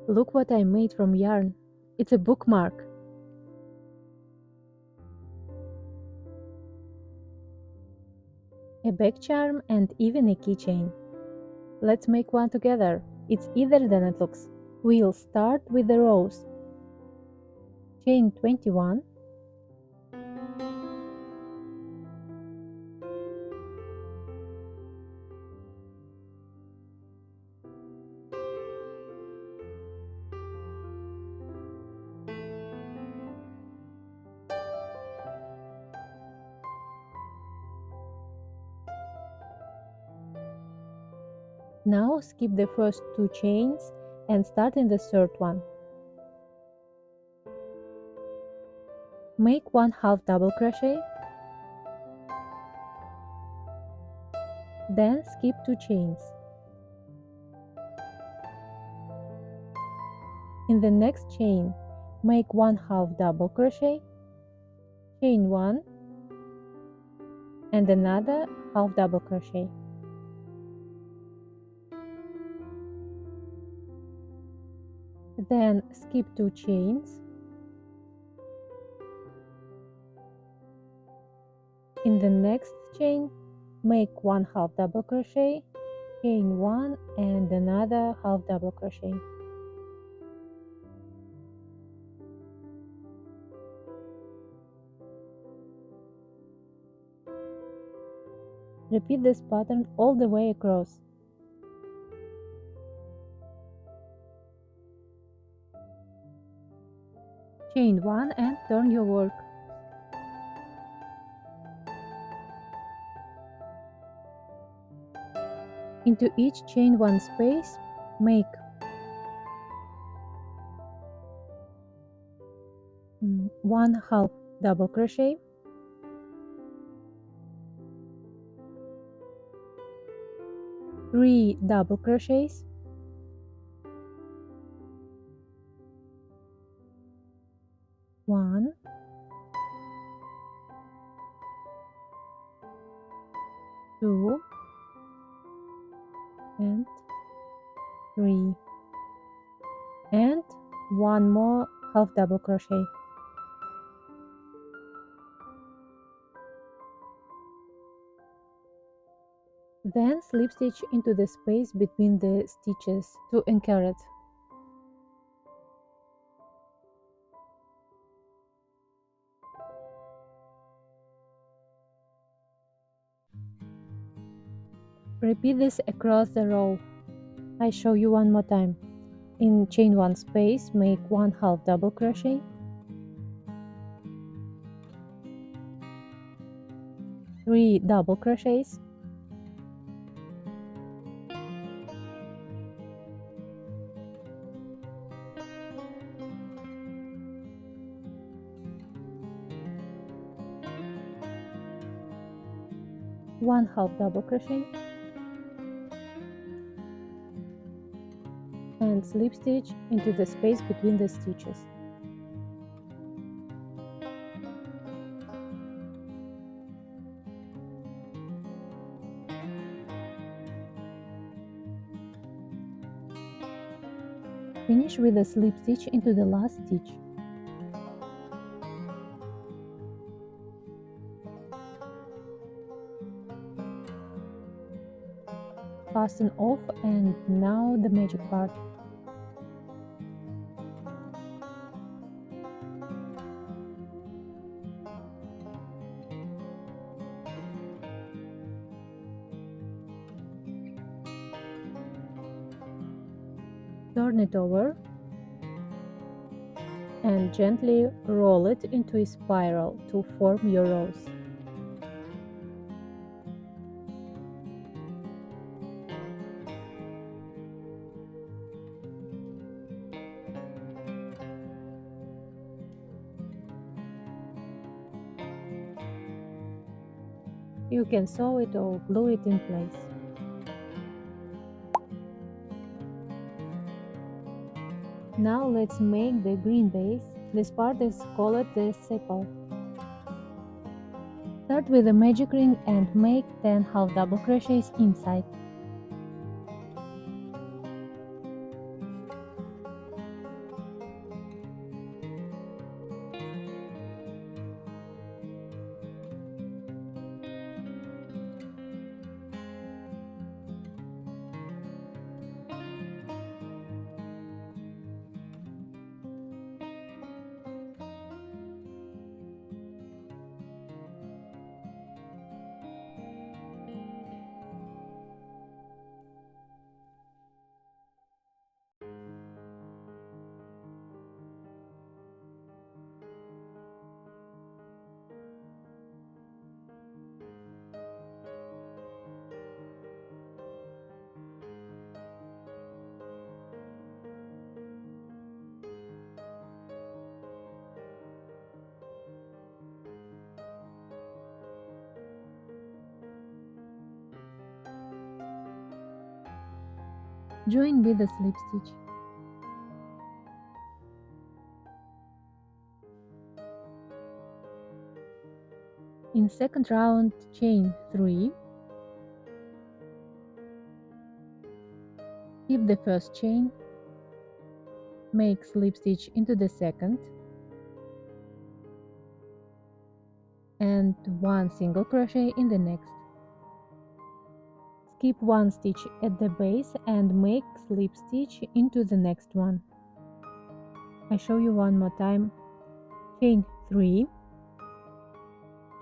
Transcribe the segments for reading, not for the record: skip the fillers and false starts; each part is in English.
Look what I made from yarn. It's a bookmark. A back charm and even a keychain. Let's make one together. It's easier than it looks. We'll start with the rows. Chain 21. Now skip the first 2 chains and start in the third one. Make 1 half double crochet, then skip 2 chains. In the next chain, make 1 half double crochet, chain 1 and another half double crochet. Then skip 2 chains. In the next chain, make 1 half double crochet, chain 1 and another half double crochet. Repeat this pattern all the way across. Chain 1 and turn your work. Into each chain 1 space, make 1 half double crochet, 3 double crochets, 1, 2 and 3, and 1 more half double crochet. Then slip stitch into the space between the stitches to anchor it. Repeat this across the row. I show you one more time. In chain 1 space, make 1 half double crochet, 3 double crochets, 1 half double crochet, and slip stitch into the space between the stitches. Finish with a slip stitch into the last stitch. Fasten off, and now the magic part. Turn it over and gently roll it into a spiral to form your rows. You can sew it or glue it in place. Now let's make the green base. This part is called the sepal. Start with a magic ring and make 10 half double crochets inside. Join with a slip stitch. In second round, chain 3, keep the first chain, make slip stitch into the second, and 1 single crochet in the next. Skip 1 stitch at the base and make slip stitch into the next one. I show you one more time. Chain 3,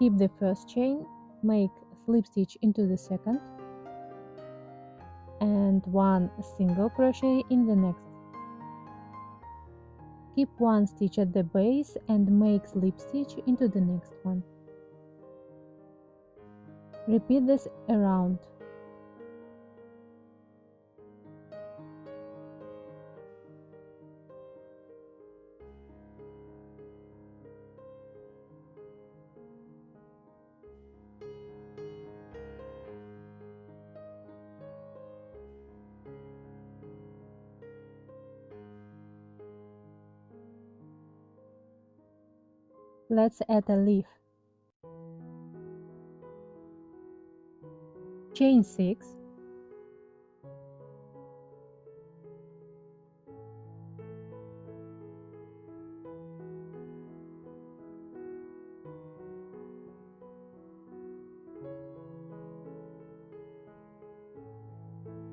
keep the first chain, make slip stitch into the second, and 1 single crochet in the next. Keep 1 stitch at the base and make slip stitch into the next one. Repeat this around. Let's add a leaf. Chain 6,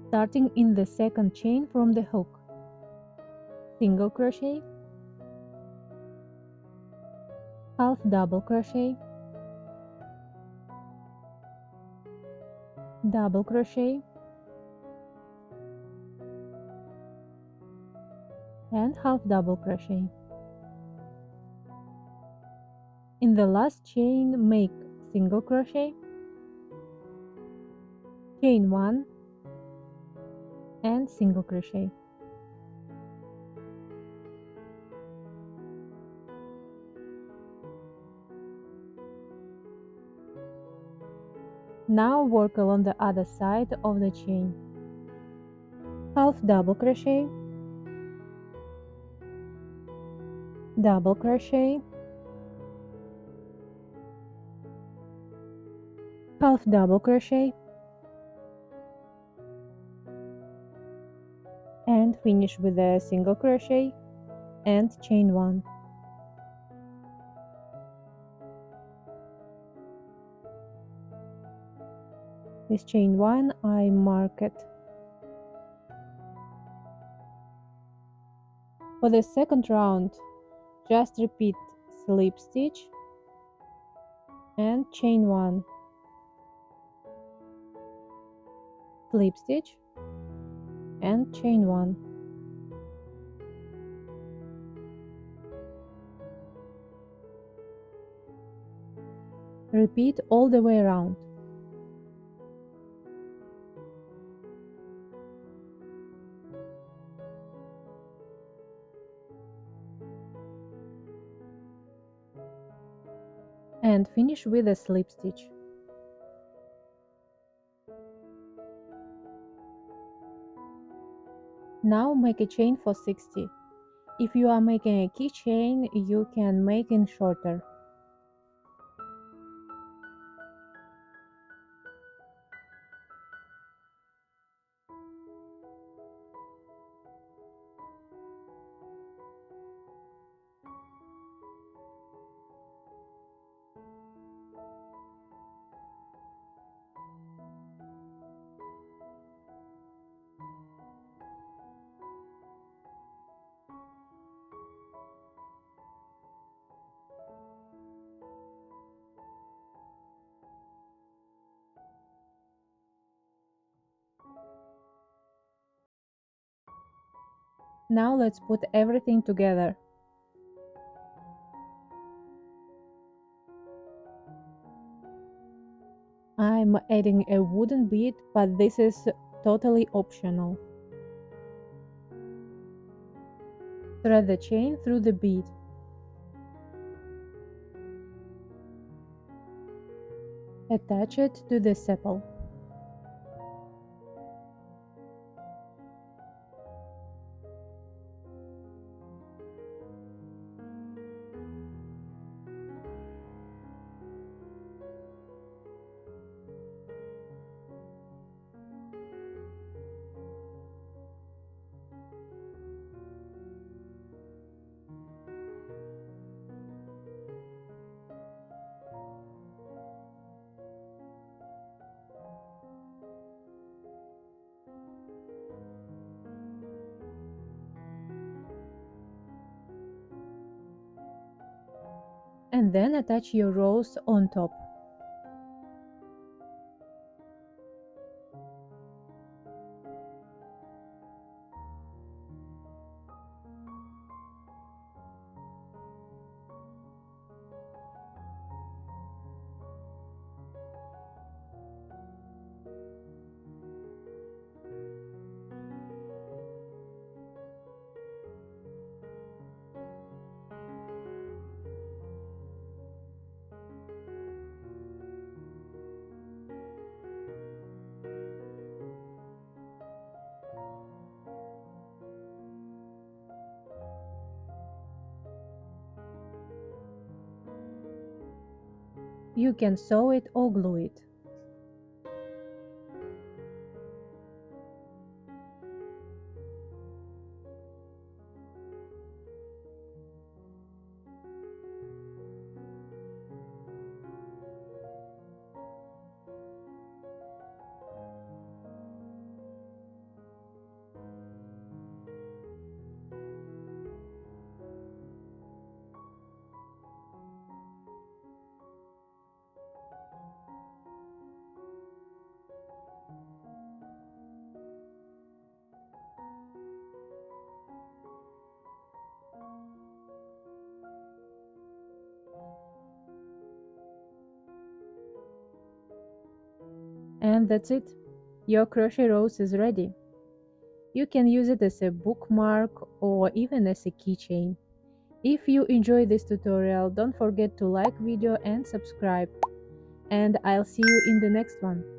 starting in the second chain from the hook. Single crochet, half double crochet, double crochet, and half double crochet. In the last chain, make single crochet, chain 1, and single crochet. Now work along the other side of the chain. Half double crochet, double crochet, half double crochet, and finish with a single crochet and chain 1. This chain 1 I mark it. For the second round, just repeat slip stitch and chain 1, slip stitch and chain 1. Repeat all the way around. And finish with a slip stitch. Now make a chain for 60. If you are making a keychain, you can make it shorter. Now let's put everything together. I'm adding a wooden bead, but this is totally optional. Thread the chain through the bead. Attach it to the sepal. and then attach your rows on top. You can sew it or glue it. And that's it. Your crochet rose is ready. You can use it as a bookmark or even as a keychain. If you enjoy this tutorial, don't forget to like video and subscribe. And I'll see you in the next one.